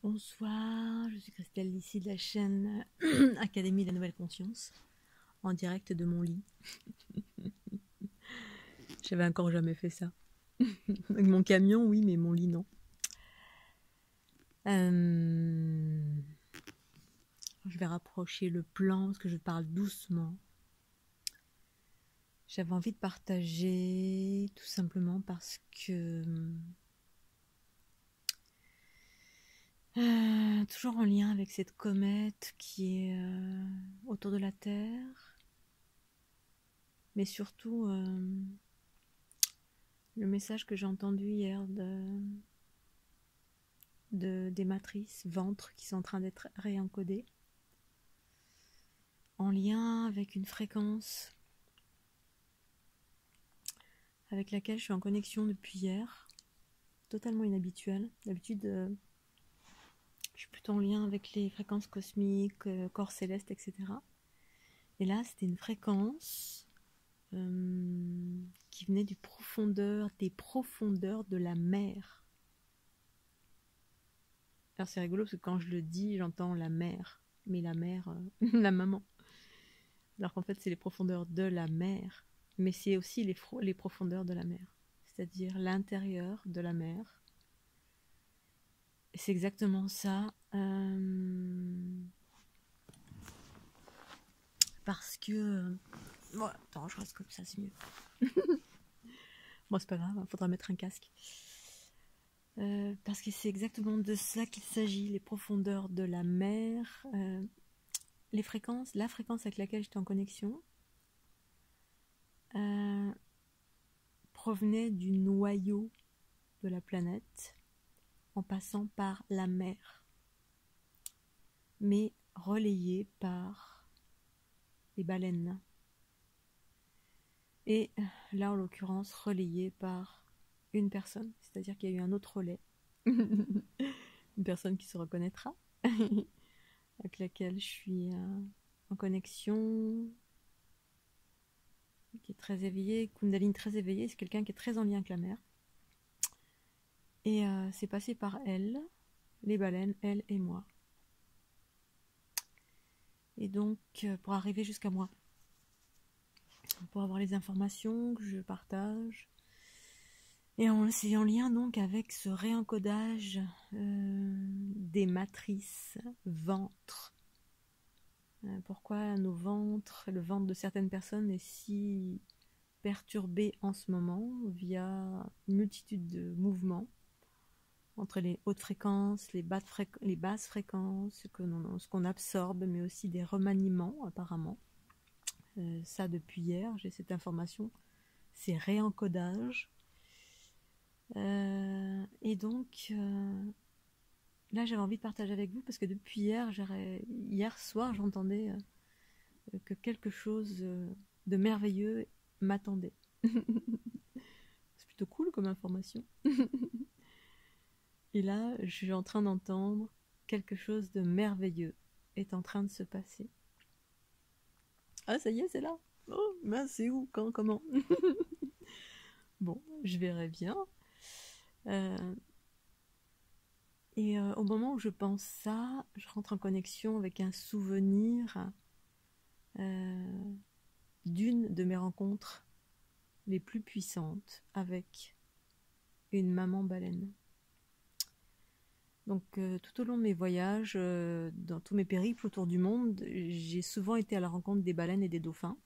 Bonsoir, je suis Christelle ici de la chaîne Académie de la Nouvelle Conscience, en direct de mon lit. J'avais encore jamais fait ça. Avec mon camion, oui, mais mon lit, non. Je vais rapprocher le plan parce que je parle doucement. J'avais envie de partager tout simplement parce que toujours en lien avec cette comète qui est autour de la Terre, mais surtout le message que j'ai entendu hier des matrices ventre qui sont en train d'être réencodées en lien avec une fréquence avec laquelle je suis en connexion depuis hier, totalement inhabituelle. D'habitude, je suis plutôt en lien avec les fréquences cosmiques, corps céleste, etc. Et là, c'était une fréquence qui venait des profondeurs de la mer. Alors c'est rigolo parce que quand je le dis, j'entends la mer, mais la mer, la maman. Alors qu'en fait, c'est les profondeurs de la mer, mais c'est aussi les profondeurs de la mer, c'est-à-dire l'intérieur de la mer. Et c'est exactement ça, parce que... Bon, attends, je reste comme ça, c'est mieux. Bon, c'est pas grave, il faudra mettre un casque. Parce que c'est exactement de ça qu'il s'agit, les profondeurs de la mer, les fréquences, la fréquence avec laquelle j'étais en connexion provenait du noyau de la planète en passant par la mer, mais relayé par les baleines. Et là, en l'occurrence, relayé par une personne, c'est-à-dire qu'il y a eu un autre relais. Une personne qui se reconnaîtra, avec laquelle je suis en connexion, qui est très éveillée, Kundalini très éveillée, c'est quelqu'un qui est très en lien avec la mer. Et c'est passé par elle, les baleines, elle et moi. Et donc, pour arriver jusqu'à moi, pour avoir les informations que je partage, et c'est en lien donc avec ce réencodage des matrices ventre. Pourquoi nos ventres, le ventre de certaines personnes est si perturbé en ce moment via une multitude de mouvements entre les hautes fréquences, les basses fréquences, ce qu'on absorbe, mais aussi des remaniements apparemment. Ça depuis hier, j'ai cette information, c'est réencodage. Et donc là j'avais envie de partager avec vous parce que depuis hier soir j'entendais que quelque chose de merveilleux m'attendait. C'est plutôt cool comme information. Et là je suis en train d'entendre quelque chose de merveilleux est en train de se passer. Ah ça y est, c'est là. Oh mince, c'est où, quand, comment? Bon, je verrai bien. Et au moment où je pense ça, je rentre en connexion avec un souvenir d'une de mes rencontres les plus puissantes avec une maman baleine. Donc tout au long de mes voyages, dans tous mes périples autour du monde, j'ai souvent été à la rencontre des baleines et des dauphins.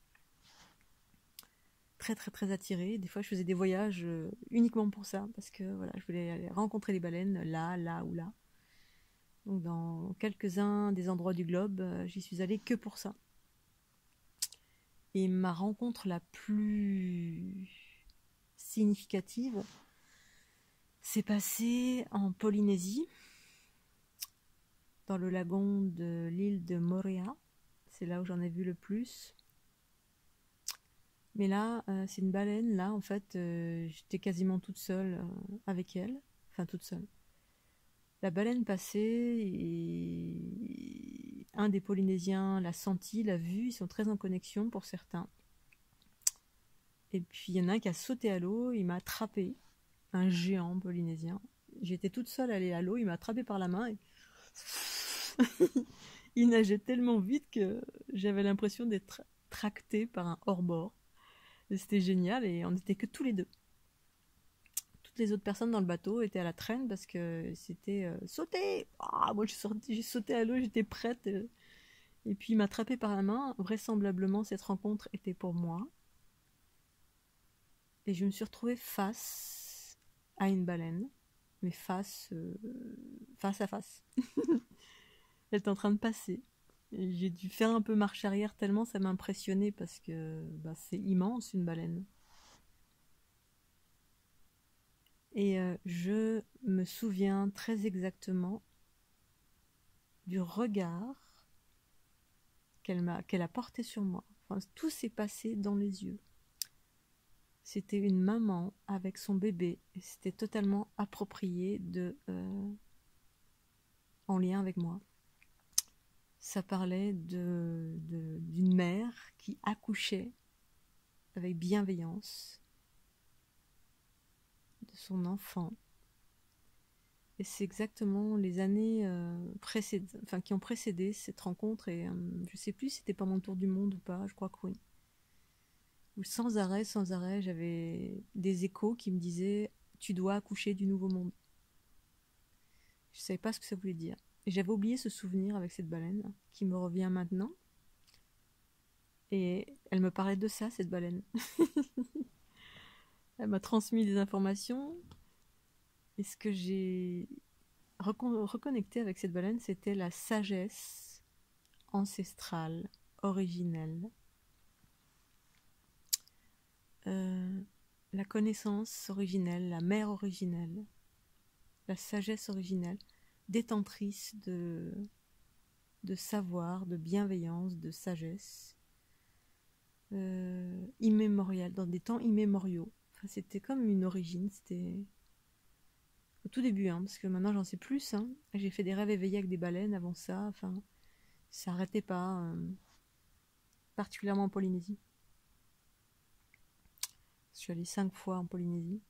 Très très très attirée. Des fois je faisais des voyages uniquement pour ça, parce que voilà, je voulais aller rencontrer les baleines là ou là. Donc dans quelques-uns des endroits du globe, j'y suis allée que pour ça. Et ma rencontre la plus significative s'est passée en Polynésie, dans le lagon de l'île de Moorea. C'est là où j'en ai vu le plus. Mais là, c'est une baleine. Là, en fait, j'étais quasiment toute seule avec elle. Enfin, toute seule. La baleine passait et un des Polynésiens l'a senti, l'a vu. Ils sont très en connexion pour certains. Et puis, il y en a un qui a sauté à l'eau. Il m'a attrapé. Un géant polynésien. J'étais toute seule à aller à l'eau. Il m'a attrapé par la main. Et Il nageait tellement vite que j'avais l'impression d'être tractée par un hors-bord. C'était génial et on n'était que tous les deux. Toutes les autres personnes dans le bateau étaient à la traîne parce que c'était sauter. Ah, moi j'ai sauté à l'eau, j'étais prête. Et puis il m'a attrapé par la main. Vraisemblablement, cette rencontre était pour moi. Et je me suis retrouvée face à une baleine, mais face à face. Elle était en train de passer. Et j'ai dû faire un peu marche arrière tellement ça m'a impressionné parce que c'est immense une baleine. Et je me souviens très exactement du regard qu'elle a porté sur moi. Enfin, tout s'est passé dans les yeux. C'était une maman avec son bébé et c'était totalement approprié en lien avec moi. Ça parlait d'une mère qui accouchait avec bienveillance de son enfant. Et c'est exactement les années qui ont précédé cette rencontre. Et je sais plus si c'était pas mon tour du monde ou pas, je crois que oui. Où sans arrêt, j'avais des échos qui me disaient « Tu dois accoucher du nouveau monde ». Je savais pas ce que ça voulait dire. Et j'avais oublié ce souvenir avec cette baleine qui me revient maintenant. Et elle me parlait de ça, cette baleine. Elle m'a transmis des informations. Et ce que j'ai reconnecté avec cette baleine, c'était la sagesse ancestrale, originelle. La connaissance originelle, la mère originelle, la sagesse originelle, détentrice de savoir, de bienveillance, de sagesse, immémoriale, dans des temps immémoriaux. Enfin, c'était comme une origine, c'était au tout début, parce que maintenant j'en sais plus. J'ai fait des rêves éveillés avec des baleines avant ça, enfin, ça n'arrêtait pas, particulièrement en Polynésie. Je suis allée 5 fois en Polynésie.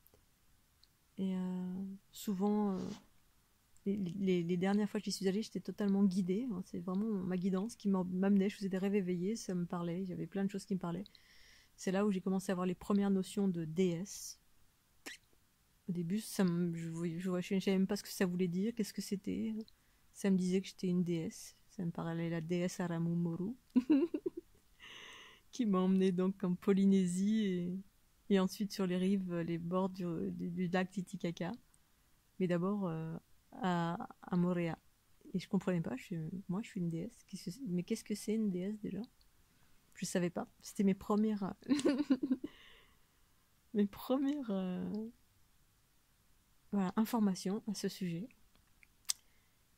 Et souvent, les dernières fois que j'y suis allée, j'étais totalement guidée. C'est vraiment ma guidance qui m'amenait. Je faisais des rêves éveillés, ça me parlait. J'avais plein de choses qui me parlaient. C'est là où j'ai commencé à avoir les premières notions de déesse. Au début, je ne savais même pas ce que ça voulait dire, qu'est-ce que c'était. Ça me disait que j'étais une déesse. Ça me parlait la déesse Aramumoru, qui m'a emmenée donc en Polynésie et ensuite sur les rives, les bords du lac Titicaca. Mais d'abord à Moorea. Et je comprenais pas, moi je suis une déesse. Mais qu'est-ce que c'est une déesse déjà? Je savais pas. C'était mes premières informations à ce sujet.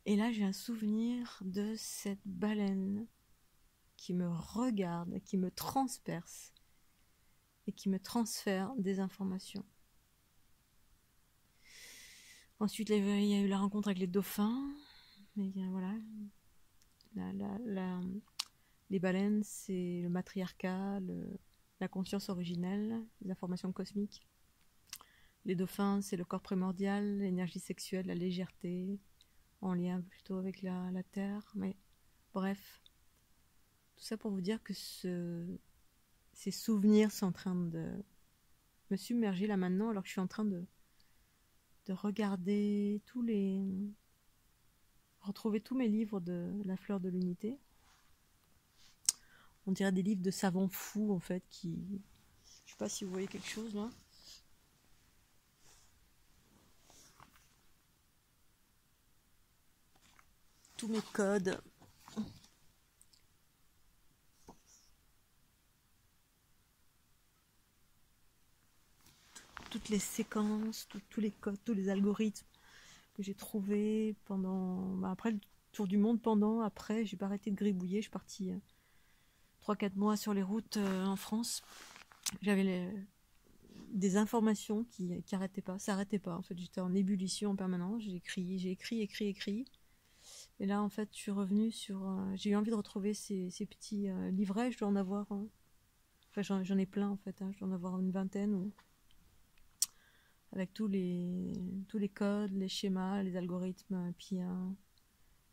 Et là j'ai un souvenir de cette baleine qui me regarde, qui me transperce et qui me transfère des informations. Ensuite, il y a eu la rencontre avec les dauphins. Mais voilà. Les baleines, c'est le matriarcat, la conscience originelle, les informations cosmiques. Les dauphins, c'est le corps primordial, l'énergie sexuelle, la légèreté, en lien plutôt avec la terre. Mais bref, tout ça pour vous dire que ces souvenirs sont en train de me submerger là maintenant, alors que je suis en train de regarder retrouver tous mes livres de la fleur de l'unité. On dirait des livres de savants fous en fait qui... Je sais pas si vous voyez quelque chose là. Tous mes codes. Toutes les séquences, tous les codes, tous les algorithmes que j'ai trouvés pendant... après le tour du monde, après, j'ai pas arrêté de gribouiller. Je suis partie 3-4 mois sur les routes en France. J'avais des informations qui arrêtaient pas, ça arrêtait pas. En fait, j'étais en ébullition en permanence. J'ai écrit. Et là, en fait, je suis revenue sur... j'ai eu envie de retrouver ces petits livrets. Je dois en avoir... enfin, j'en ai plein, en fait. Je dois en avoir une vingtaine. Avec tous les codes, les schémas, les algorithmes. Puis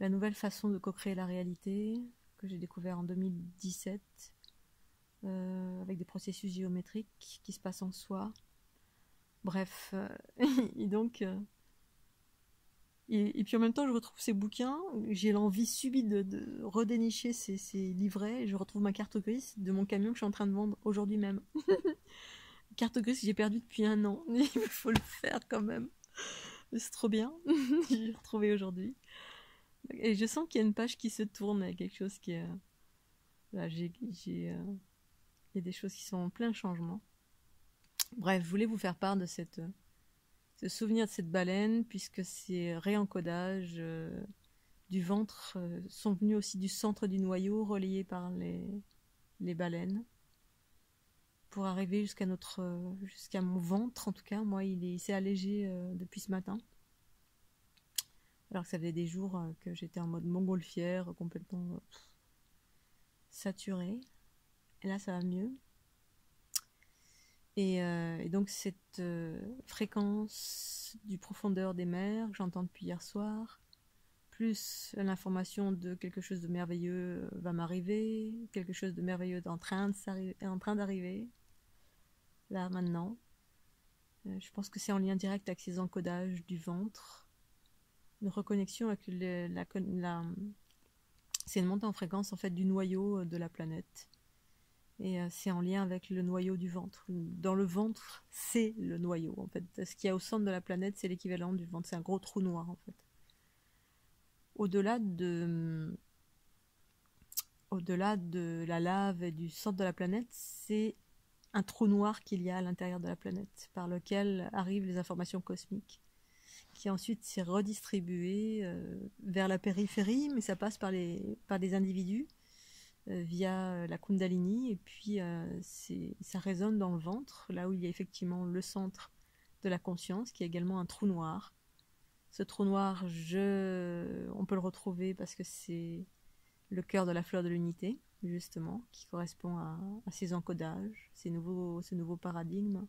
la nouvelle façon de co-créer la réalité que j'ai découvert en 2017 avec des processus géométriques qui se passent en soi. Bref, et donc et puis en même temps je retrouve ces bouquins, j'ai l'envie subie de redénicher ces livrets, et je retrouve ma carte grise de mon camion que je suis en train de vendre aujourd'hui même. Carte grise que j'ai perdue depuis 1 an, il faut le faire quand même. C'est trop bien, j'ai retrouvé aujourd'hui. Et je sens qu'il y a une page qui se tourne, il y a quelque chose qui est... Là, il y a des choses qui sont en plein changement. Bref, je voulais vous faire part de ce souvenir de cette baleine, puisque ces réencodages du ventre sont venus aussi du centre du noyau, relayés par les baleines, pour arriver jusqu'à mon ventre. En tout cas, moi, il s'est allégé depuis ce matin. Alors que ça faisait des jours que j'étais en mode montgolfière, complètement saturée. Et là, ça va mieux. Et donc, cette fréquence du profondeur des mers que j'entends depuis hier soir, plus l'information de quelque chose de merveilleux va m'arriver, quelque chose de merveilleux est en train d'arriver, là, maintenant. Je pense que c'est en lien direct avec ces encodages du ventre, une reconnexion avec c'est une montée en fréquence en fait du noyau de la planète, et c'est en lien avec le noyau du ventre. Dans le ventre, c'est le noyau en fait. Ce qu'il y a au centre de la planète, c'est l'équivalent du ventre. C'est un gros trou noir en fait. Au-delà de la lave et du centre de la planète, c'est un trou noir qu'il y a à l'intérieur de la planète, par lequel arrivent les informations cosmiques, qui ensuite s'est redistribué vers la périphérie, mais ça passe par des individus via la Kundalini, et puis ça résonne dans le ventre, là où il y a effectivement le centre de la conscience, qui est également un trou noir. Ce trou noir, on peut le retrouver parce que c'est le cœur de la fleur de l'unité, justement, qui correspond à ces encodages, ce nouveau paradigme,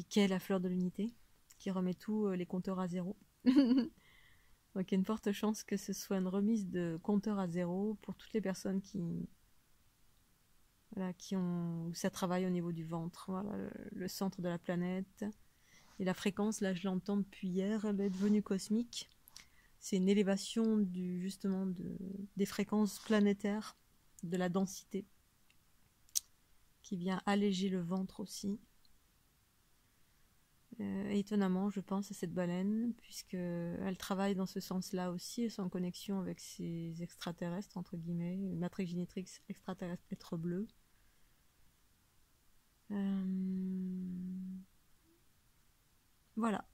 qu'est la fleur de l'unité, qui remet tous les compteurs à zéro. Donc il y a une forte chance que ce soit une remise de compteurs à zéro pour toutes les personnes où ça travaille au niveau du ventre, voilà, le centre de la planète. Et la fréquence, là je l'entends depuis hier, elle est devenue cosmique. C'est une élévation des fréquences planétaires, de la densité, qui vient alléger le ventre aussi. Étonnamment, je pense à cette baleine, puisqu'elle travaille dans ce sens-là aussi, et en connexion avec ces extraterrestres, entre guillemets, une matrice génétique extraterrestre, être bleu. Voilà,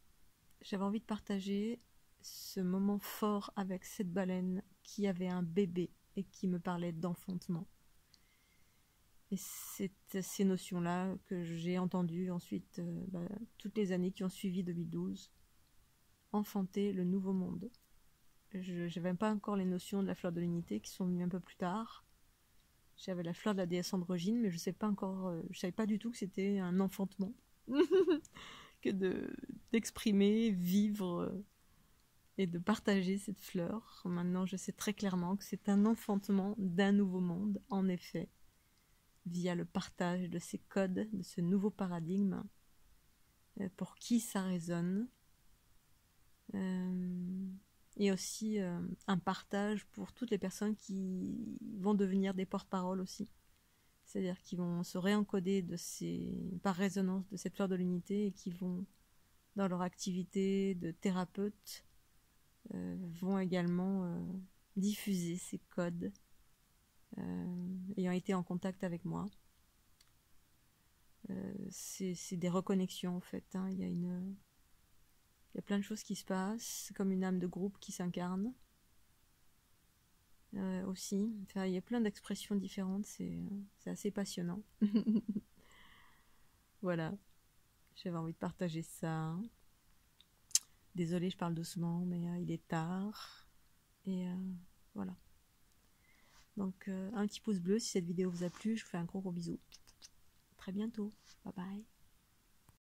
j'avais envie de partager ce moment fort avec cette baleine qui avait un bébé et qui me parlait d'enfantement. Et c'est ces notions-là que j'ai entendues ensuite toutes les années qui ont suivi 2012. Enfanter le nouveau monde. Je n'avais pas encore les notions de la fleur de l'unité qui sont venues un peu plus tard. J'avais la fleur de la déesse androgyne, mais je savais pas du tout que c'était un enfantement. Que d'exprimer, vivre et de partager cette fleur. Maintenant, je sais très clairement que c'est un enfantement d'un nouveau monde, en effet, via le partage de ces codes, de ce nouveau paradigme, pour qui ça résonne, et aussi un partage pour toutes les personnes qui vont devenir des porte-paroles aussi. C'est-à-dire qui vont se réencoder par résonance de cette fleur de l'unité, et qui vont, dans leur activité de thérapeute, vont également diffuser ces codes ayant été en contact avec moi. C'est des reconnexions en fait, hein. Il y a plein de choses qui se passent, c'est comme une âme de groupe qui s'incarne aussi. Enfin, il y a plein d'expressions différentes, c'est assez passionnant. Voilà, j'avais envie de partager ça. Désolée, je parle doucement, mais il est tard. Et voilà. Donc un petit pouce bleu si cette vidéo vous a plu, je vous fais un gros bisou. À très bientôt, bye bye.